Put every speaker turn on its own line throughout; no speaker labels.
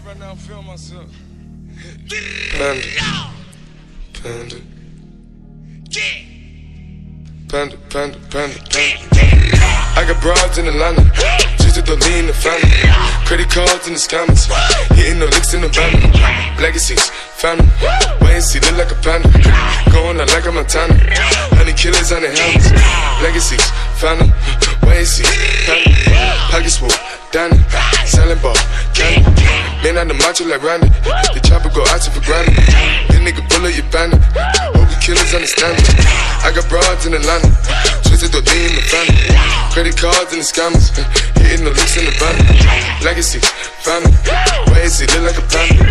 Right now, I'm feeling myself.
Panda. I got broads in Atlanta, just to lean the family. Credit cards in the scammers, hitting the licks in the van. Legacies, family, wait and see, look like a panda. Going out like a Montana, 100 killers on the helmets. Legacies, family, wait and see, family. Pockets full, Danny, selling ball, candy. Man on the macho like Randy, the chopper go out to for granted. This nigga pull up your bandit, hope the killers understand it. I got broads in Atlanta, twisted the D in the family. Credit cards and the scammers, hitting the licks in the van. Legacy, family, wait and see, look like a panda.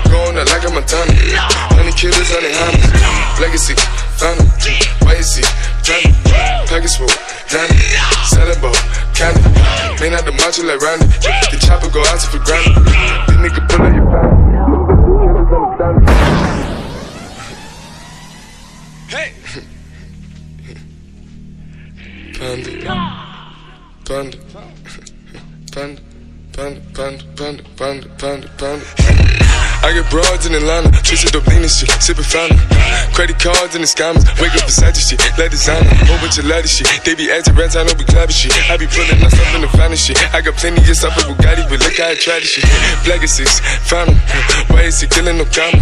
Going out like a Montana, 100 killers on the hammers. Legacy, family, wait and see, family. Package full, Danny, selling ball, candy. Man out the macho like Randy, the chopper go out to for granted. This nigga pull up your family, killers understand it.
Hey!
Panda. I get broads in Atlanta, twisted up lean and shit, sippin' fountain. Credit cards and the scammers, wake up Versace shit, like designer, whole bunch of ladder shit. They be acting rats, I don't be clapping shit. I be pulling my stuff in the fountain shit. I got plenty of stuff with Bugatti, but look how I try this shit. Legacies, fountain, why is he killing no comma?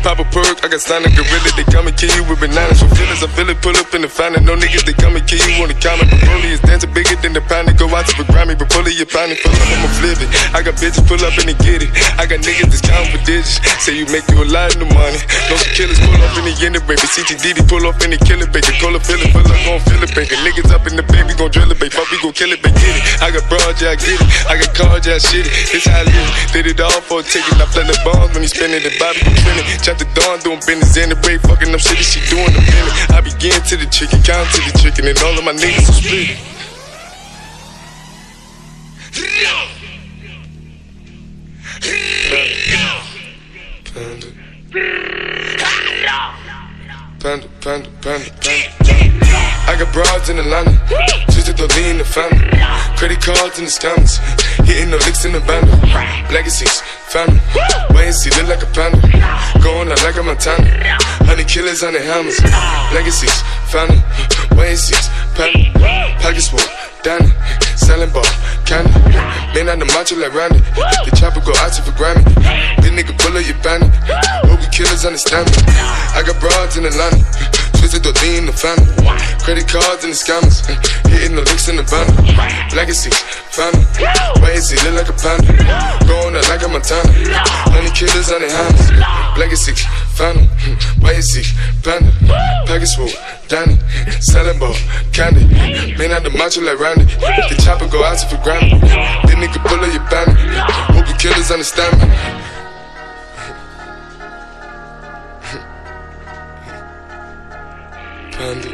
Pop a perk, I got signed a gorilla, they come and kill you with bananas. For feelings, I feel it, pull up in the fountain. No niggas, they come and kill you on the counter. But Broly is dancing bigger than the pound. Go out to the Grammy, but pull it, your pound, pull up, I'ma flip it. I got bitches pull up and they get it. I got niggas that's counting for digits. Say you make you a lot of money. No some killers pull up in the end of baby. CTDD pull up in the killer baby. Cola fill it, pull up gon' fill it baby. Niggas up in the baby gon' drill it baby. Fuck we gon' kill it baby. Get it. I got broad, yeah I get it. I got cards, yeah I shit it. This how I live. Did it all for a ticket. I play the bombs when he spinning the Bobby gon' spin it. Chop the dawn doing business in the break. Fucking up shit that she doing the minute. I begin to the chicken, count to the chicken, and all of my niggas are split. Panda. I got broads in Atlanta, twisted the lean in the family. Credit cards and the scammers, hitting the licks in the van. Legacies, family, wait and see, look like a panda. Going out like a Montana, 100 killers on the hammers. Legacies, family, wait and see, family. Pockets full, Danny, selling ball, candy. Man on the macho like Randy, the chopper go out to for Grammy. This nigga pull up your bandit, hope the killers understand me. I got broads in Atlanta, twisted the D in the family. Credit cards and the scammers, hitting the licks in the van. Legacy, family, wait and see, look like a panda. Going out like a Montana, 100 killers on the hammers. Legacy, family, wait and see, panda. Package full, Danny, selling ball, candy. Man out the macho like Randy, the chopper go out to for granted. This nigga pull up your bandit, hope the killers understand me. Panda.